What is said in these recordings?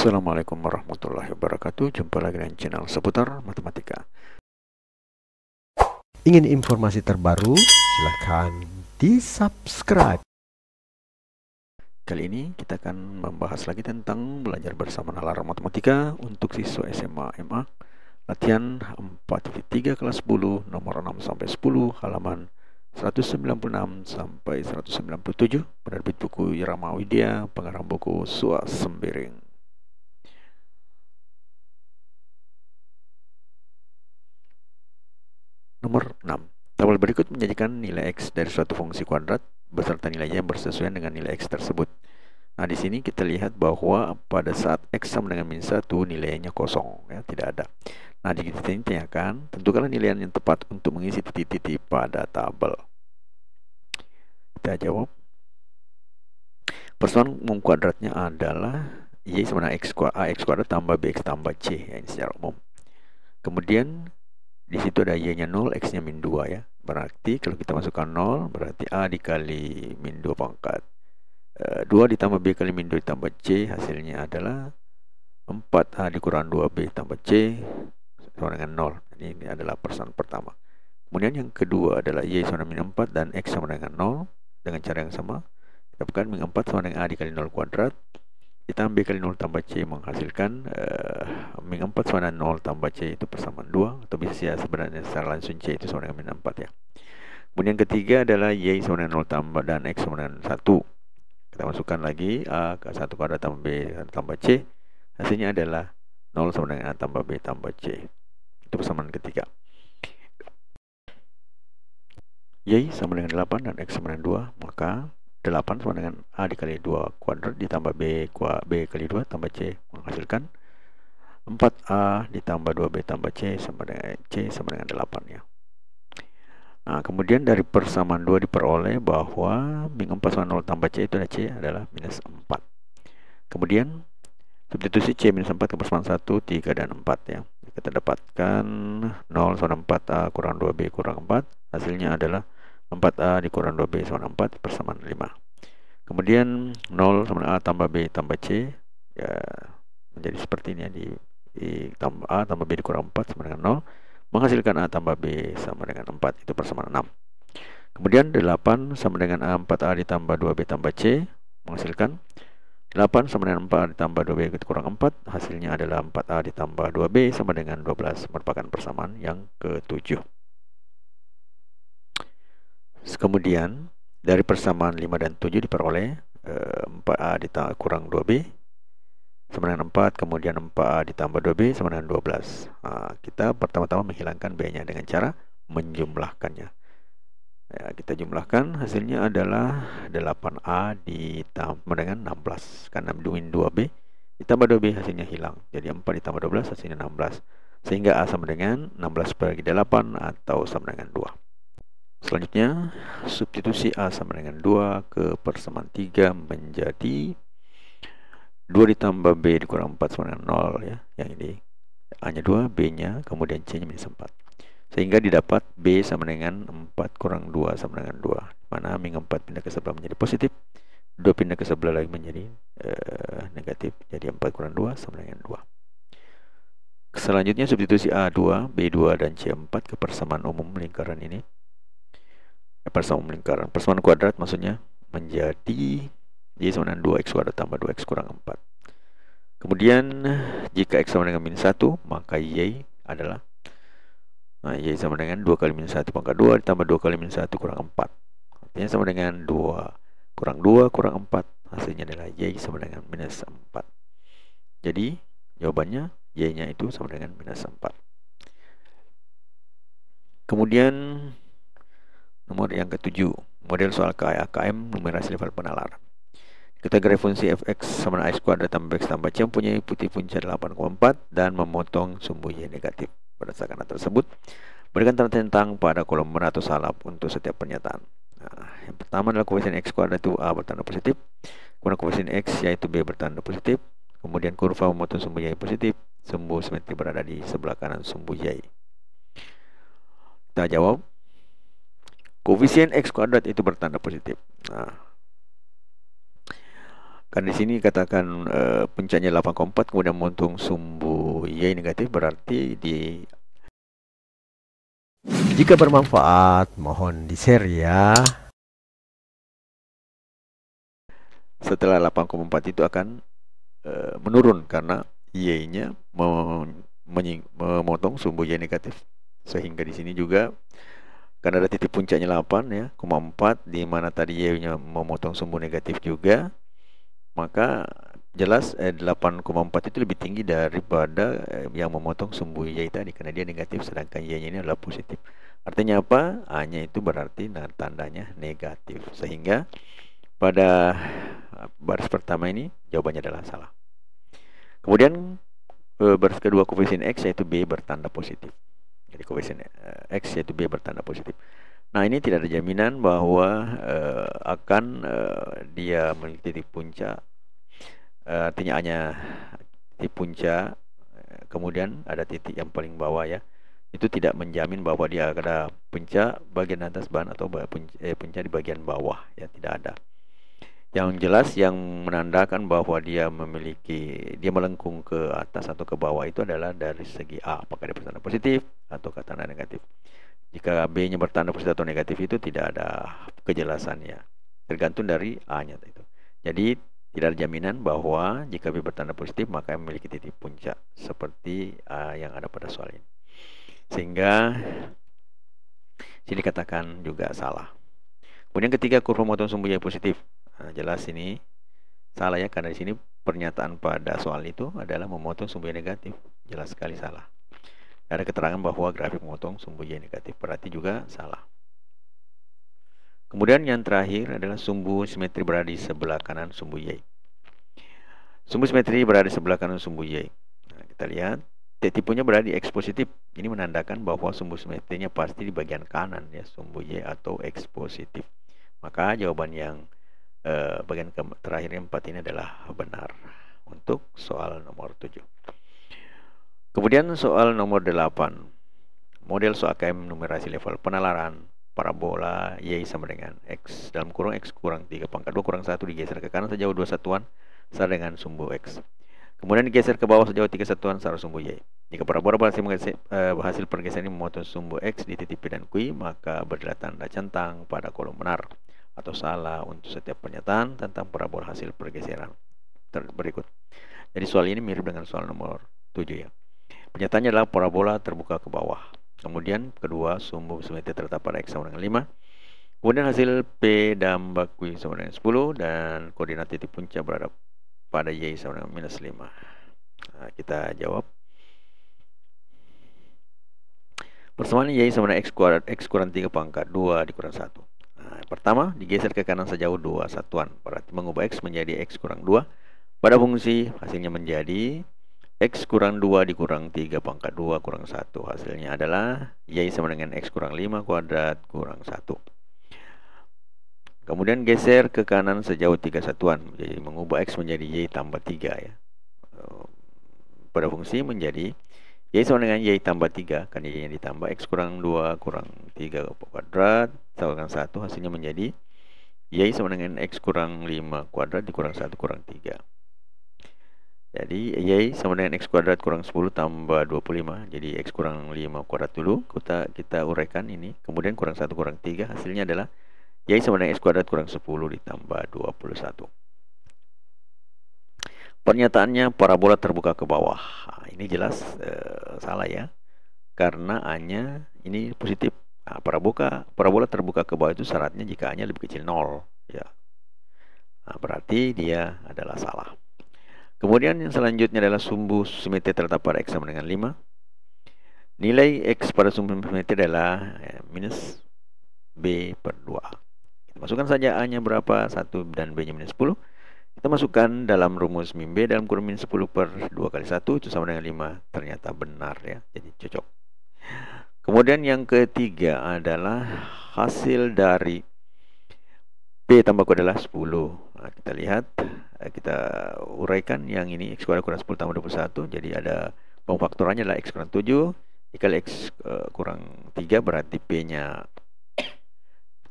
Assalamualaikum warahmatullahi wabarakatuh. Jumpa lagi dengan channel seputar matematika. Ingin informasi terbaru? Silahkan di-subscribe. Kali ini kita akan membahas lagi tentang belajar bersama nalar matematika untuk siswa SMA MA. Latihan 4.3 kelas 10 nomor 6 sampai 10 halaman 196 sampai 197. Penerbit buku Irama Widya, pengarang buku Sua Sembiring. Nomor 6. Tabel berikut menjanjikan nilai X dari suatu fungsi kuadrat beserta nilainya bersesuaian dengan nilai X tersebut. Nah, di sini kita lihat bahwa pada saat X sama dengan min 1 nilainya kosong, ya, tidak ada. Nah, di sini ditanyakan, tentukanlah nilai yang tepat untuk mengisi titik-titik pada tabel. Kita jawab. Persamaan umum kuadratnya adalah Y sama dengan AX kuadrat tambah BX tambah C, ya, ini secara umum. Kemudian di situ ada Y-nya 0, X-nya min 2, ya. Berarti kalau kita masukkan 0, berarti A dikali min 2 pangkat 2 ditambah B kali min 2 ditambah C, hasilnya adalah 4A dikurang 2B tambah C sama dengan 0. Ini adalah persamaan pertama. Kemudian yang kedua adalah Y sama dengan min 4 dan X sama dengan 0. Dengan cara yang sama, dapatkan min 4 sama dengan A dikali 0 kuadrat ditambah B kali 0 tambah C menghasilkan min 4 sama dengan 0 tambah C itu persamaan 2, atau bisa sebenarnya secara langsung C itu sama dengan min 4, ya. Kemudian ketiga adalah Y sama dengan 0 tambah dan X sama dengan 1. Kita masukkan lagi A ke 1 kuadrat tambah B tambah C, hasilnya adalah 0 sama dengan A tambah B tambah C. Itu persamaan ketiga. Y sama dengan 8 dan X sama dengan 2, maka 8 sama dengan A dikali 2 kuadrat ditambah B kali 2 tambah C menghasilkan 4A ditambah 2B tambah C sama dengan 8, ya. Nah, kemudian dari persamaan 2 diperoleh bahwa min 4 sama 0 tambah C itu ada C adalah minus 4. Kemudian substitusi C minus 4 ke persamaan 1, 3, dan 4, ya. Kita dapatkan 0 sama 4A kurang 2B kurang 4, hasilnya adalah 4A dikurang 2B sama 4 persamaan 5. Kemudian 0 sama A tambah B tambah C, ya, menjadi seperti ini, ya, di tambah A tambah B dikurang 4 sama dengan 0, menghasilkan A tambah B sama dengan 4, itu persamaan 6. Kemudian 8 sama dengan A 4A ditambah 2B tambah C, menghasilkan 8 sama dengan 4A ditambah 2B dikurang 4, hasilnya adalah 4A ditambah 2B sama dengan 12, merupakan persamaan yang ke-7. Kemudian dari persamaan 5 dan 7 diperoleh 4A kurang 2B sama dengan 4, kemudian 4A ditambah 2B sama dengan 12. Nah, kita pertama-tama menghilangkan B-nya dengan cara menjumlahkannya. Ya, kita jumlahkan, hasilnya adalah 8A ditambah dengan 16. Karena min 2B ditambah 2B hasilnya hilang. Jadi 4 ditambah 12 hasilnya 16. Sehingga A sama dengan 16 bagi 8 atau sama dengan 2. Selanjutnya, substitusi A sama dengan 2 ke persamaan 3 menjadi 2 ditambah B dikurang 4 sama dengan 0, ya. Yang ini A-nya 2, B-nya, kemudian C-nya minus 4. Sehingga didapat B sama dengan 4 kurang 2 sama dengan 2. Mana min 4 pindah ke sebelah menjadi positif, 2 pindah ke sebelah lagi menjadi negatif. Jadi 4 kurang 2 sama dengan 2. Selanjutnya substitusi A2, B2, dan C4 ke persamaan umum lingkaran ini. Persamaan lingkaran, persamaan kuadrat maksudnya, menjadi Y sama dengan 2X kuadrat tambah 2X kurang 4. Kemudian jika X sama dengan min 1, maka Y adalah Y sama dengan 2 kali min 1 pangkat 2 ditambah 2 kali min 1 kurang 4. Artinya sama dengan 2 kurang 2 kurang 4, hasilnya adalah Y sama dengan minus 4. Jadi jawabannya Y-nya itu sama dengan minus 4. Kemudian nomor yang ke-7, model soal KM numerasi level penalaran. Kategori funsi fx sama dengan x kuadrat tambah x tambah c mempunyai putih punca 8,4 dan memotong sumbu y negatif. Berdasarkan hal tersebut, berikan tanda tentang pada kolom benar atau salah untuk setiap pernyataan. Nah, yang pertama adalah koefisien x kuadrat itu A bertanda positif, kemudian koefisien x yaitu B bertanda positif, kemudian kurva memotong sumbu y positif, sumbu simetri berada di sebelah kanan sumbu y. Kita jawab, koefisien x kuadrat itu bertanda positif. Nah, Kan di sini katakan puncaknya 8,4 kemudian memotong sumbu Y negatif, berarti Jika bermanfaat, mohon di-share ya. setelah 8,4 itu akan menurun karena Y-nya memotong sumbu Y negatif. Sehingga di sini juga karena ada titik puncaknya 8 ya, 0,4, di mana tadi Y-nya memotong sumbu negatif juga, maka jelas 8,4 itu lebih tinggi daripada yang memotong sumbu Y tadi, karena dia negatif sedangkan Y-nya ini adalah positif. Artinya apa? A-nya itu berarti tandanya negatif. Sehingga pada baris pertama ini jawabannya adalah salah. Kemudian baris kedua, koefisien X yaitu B bertanda positif. Jadi koefisien X yaitu B bertanda positif. Nah, ini tidak ada jaminan bahwa akan dia memiliki titik puncak. Artinya hanya titik puncak, kemudian ada titik yang paling bawah ya. Itu tidak menjamin bahwa dia ada puncak bagian atas bahan atau puncak di bagian bawah ya, tidak ada. Yang jelas yang menandakan bahwa dia melengkung ke atas atau ke bawah itu adalah dari segi A, apakah dia bertanda positif atau tanda negatif. Jika B-nya bertanda positif atau negatif itu tidak ada kejelasannya, tergantung dari A-nya itu. Jadi tidak ada jaminan bahwa jika B bertanda positif maka memiliki titik puncak seperti yang ada pada soal ini. Sehingga sini dikatakan juga salah. Kemudian ketiga, kurva memotong sumbu Y positif. Nah, jelas ini salah ya, karena di sini pernyataan pada soal itu adalah memotong sumbu Y negatif. Jelas sekali salah. Ada keterangan bahwa grafik memotong sumbu Y negatif, berarti juga salah. Kemudian yang terakhir adalah sumbu simetri berada di sebelah kanan sumbu Y. Sumbu simetri berada di sebelah kanan sumbu Y. Nah, kita lihat tipenya berada di X positif. Ini menandakan bahwa sumbu simetrinya pasti di bagian kanan ya, sumbu Y atau X positif. Maka jawaban yang bagian terakhir yang 4 ini adalah benar untuk soal nomor 7. Kemudian soal nomor 8. Model soal AKM numerasi level penalaran parabola Y sama dengan X dalam kurung X kurang 3 pangkat 2 kurang 1 digeser ke kanan sejauh 2 satuan sama dengan sumbu X. Kemudian digeser ke bawah sejauh 3 satuan sama sumbu Y. Jika parabola hasil pergeseran ini memotong sumbu X di titik P dan Q, maka berilah tanda centang pada kolom benar atau salah untuk setiap pernyataan tentang parabola hasil pergeseran berikut. Jadi soal ini mirip dengan soal nomor 7 ya. Pernyataannya adalah parabola terbuka ke bawah. Kemudian kedua, sumbu simetri terletak pada X sama dengan 5. Kemudian hasil P dambah Q sama dengan 10 dan koordinat titik puncak berada pada Y sama dengan minus 5. Nah, kita jawab. Persamaan Y sama dengan X kuadrat, X kurang 3 pangkat 2 dikurang 1. Nah, pertama, digeser ke kanan sejauh 2 satuan. Berarti mengubah X menjadi X kurang 2. Pada fungsi, hasilnya menjadi X kurang 2 dikurang 3 pangkat 2 kurang 1. Hasilnya adalah Y sama dengan X kurang 5 kuadrat kurang 1. Kemudian geser ke kanan sejauh 3 satuan. Jadi mengubah X menjadi Y tambah 3 ya. Pada fungsi menjadi Y sama dengan Y tambah 3. Kan Y nya ditambah X kurang 2 kurang 3 kuadrat sama dengan 1. Hasilnya menjadi Y sama dengan X kurang 5 kuadrat dikurang 1 kurang 3. Jadi Y sama dengan X kuadrat kurang 10 tambah 25. Jadi X kurang 5 kuadrat dulu. Kita uraikan ini. Kemudian kurang 1 kurang 3. Hasilnya adalah Y sama dengan X kuadrat kurang 10 ditambah 21. Pernyataannya parabola terbuka ke bawah. Nah, ini jelas salah ya. Karena A-nya ini positif. Nah, parabola terbuka ke bawah itu syaratnya jika A-nya lebih kecil 0 ya. Nah, berarti dia adalah salah. Kemudian yang selanjutnya adalah sumbu simetri terletak pada X sama dengan 5. Nilai X pada sumbu simetri adalah minus B per 2A. Kita masukkan saja A-nya berapa, 1 dan B-nya minus 10. Kita masukkan dalam rumus min B dalam kurung min 10 per 2 kali 1 itu sama dengan 5. Ternyata benar ya, jadi cocok. Kemudian yang ketiga adalah hasil dari P tambah Q adalah 10. Nah, kita lihat, kita uraikan yang ini X kuadrat kurang 10 tambah 21. Jadi ada pemfaktorannya adalah X kurang 7 dikali X kurang 3, berarti P nya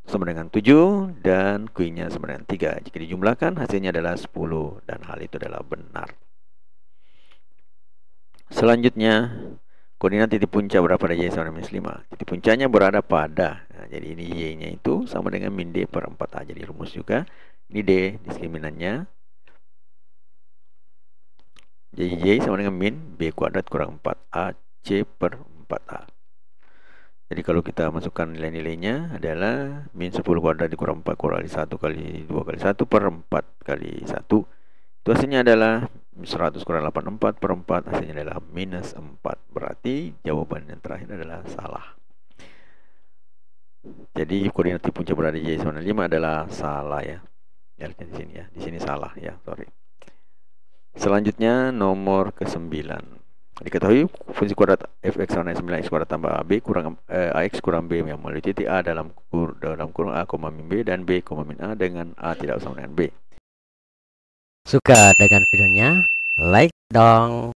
sama dengan 7 dan Q-nya sama dengan 3. Jika dijumlahkan hasilnya adalah 10 dan hal itu adalah benar. Selanjutnya, koordinat titik puncak berada pada Y sama dengan minus 5. Titik puncaknya berada pada, nah, jadi ini Y-nya itu sama dengan min D per 4A. Jadi rumus juga, ini D diskriminannya. Jadi Y sama dengan min B kuadrat kurang 4A C per 4A. Jadi kalau kita masukkan nilai-nilainya adalah min 10 kuadrat dikurang 4 kali 1 kali 2 kali 1 per 4 kali 1. Itu hasilnya adalah 100 kurang 84 per 4, hasilnya adalah minus 4. Berarti jawaban yang terakhir adalah salah. Jadi koordinat titik puncak berada Y sama dengan 5 adalah salah ya. Lihat di sini ya. Di sini salah ya, sorry. Selanjutnya nomor ke-9. Diketahui fungsi kuadrat fx sama dengan 9x kuadrat tambah ab kurang ax kurang b yang melalui titik a dalam kurung a, min b dan b, min a dengan a tidak sama dengan b. Suka dengan videonya? Like dong.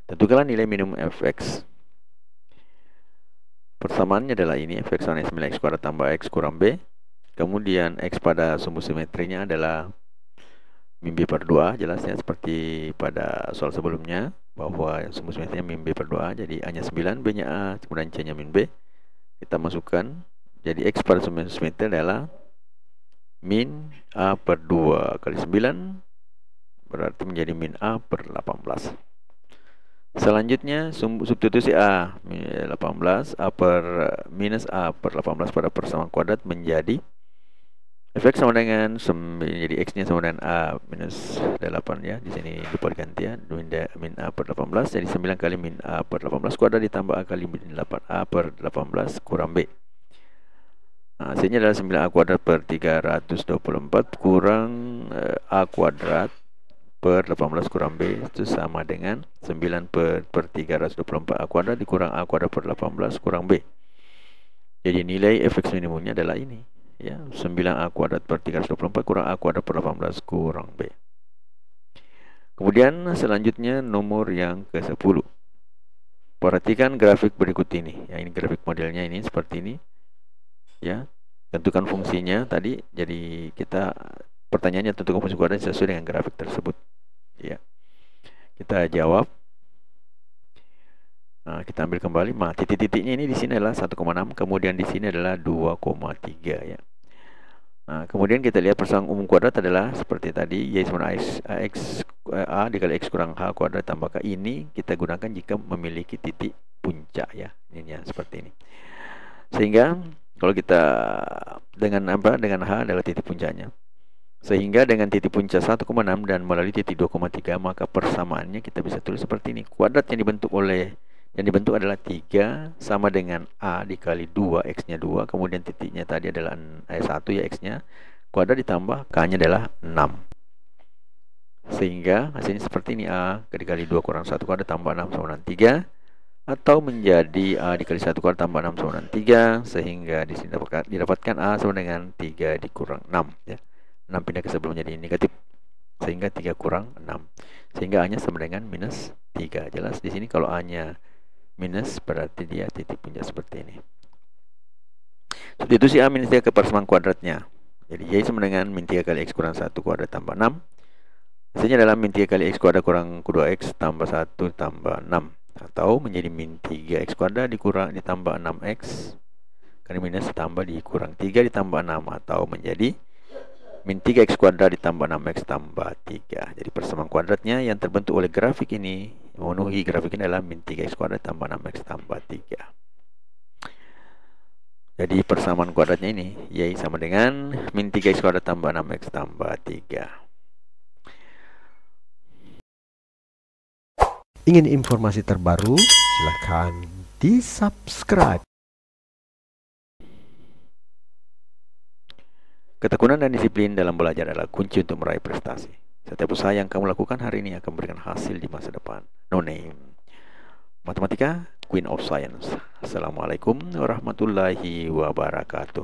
Tentukanlah nilai minimum fx. Persamaannya adalah ini, fx sama dengan 9x kuadrat tambah x kurang b. Kemudian x pada sumbu simetrinya adalah min B per 2, jelasnya seperti pada soal sebelumnya bahwa sumbu simetrinya min B per 2, jadi A nya 9, B nya A, kemudian C nya min B. Kita masukkan, jadi X pada sumbu simetri adalah min A per 2 kali 9, berarti menjadi min A per 18. Selanjutnya substitusi A 18, A per minus A per 18 pada persamaan kuadrat menjadi fx sama dengan jadi x-nya sama dengan a minus 8 ya. Di sini lupa diganti ya. Min a per 18 jadi 9 kali min a per 18 kuadrat ditambah a kali min 8a per 18 kurang b. Nah, hasilnya adalah 9a kuadrat per 324 kurang a kuadrat per 18 kurang b itu sama dengan 9 per 324 a kuadrat dikurang a kuadrat per 18 kurang b. Jadi nilai fx minimumnya adalah ini. Ya, 9a kuadrat per 324 kurang a kuadrat per 18 kurang b. Kemudian selanjutnya nomor yang ke-10. Perhatikan grafik berikut ini. Ya, ini grafik modelnya ini seperti ini. Ya, tentukan fungsinya tadi. Jadi kita pertanyaannya tentukan fungsi kuadrat sesuai dengan grafik tersebut. Ya. Kita jawab. Nah, kita ambil kembali. Nah, titik-titiknya ini di sini adalah 1,6, kemudian di sini adalah 2,3 ya. Nah, kemudian kita lihat persamaan umum kuadrat adalah seperti tadi, y sama x a dikali x kurang h kuadrat tambah k. Ini kita gunakan jika memiliki titik puncak ya. Ini seperti ini. Sehingga kalau kita dengan apa? Dengan h adalah titik puncaknya. Sehingga dengan titik puncak 1,6 dan melalui titik 2,3, maka persamaannya kita bisa tulis seperti ini. Kuadrat yang dibentuk adalah 3 sama dengan A dikali 2, X-nya 2, kemudian titiknya tadi adalah 1 ya X-nya, kuadrat ditambah K-nya adalah 6. Sehingga hasilnya seperti ini, A dikali 2 kurang 1 kuadrat tambah 6 sama dengan 3, atau menjadi A dikali 1 kuadrat tambah 6 sama dengan 3, sehingga di sini didapatkan A sama dengan 3 dikurang 6 ya. 6 pindah ke sebelumnya jadi negatif, sehingga 3 kurang 6, sehingga A-nya sama dengan minus 3. Jelas di sini kalau A-nya minus berarti dia titik puncak seperti ini. Substitusi A minus 3 ke persamaan kuadratnya. Jadi Y sama dengan min 3 kali X kurang 1 kuadrat tambah 6. Hasilnya adalah min 3 kali X kuadrat kurang 2X tambah 1 tambah 6. Atau menjadi min 3X kuadrat dikurang ditambah 6X. Karena minus ditambah dikurang 3 ditambah 6. Atau menjadi min 3x kuadrat ditambah 6x tambah 3. Jadi persamaan kuadratnya yang terbentuk oleh grafik ini, memenuhi grafik ini adalah min 3x kuadrat tambah 6x tambah 3. Jadi persamaan kuadratnya ini Y sama dengan min 3x kuadrat tambah 6x tambah 3. Ingin informasi terbaru? Silahkan di-subscribe. Ketekunan dan disiplin dalam belajar adalah kunci untuk meraih prestasi. Setiap usaha yang kamu lakukan hari ini akan memberikan hasil di masa depan. No name. Matematika, Queen of Science. Assalamualaikum warahmatullahi wabarakatuh.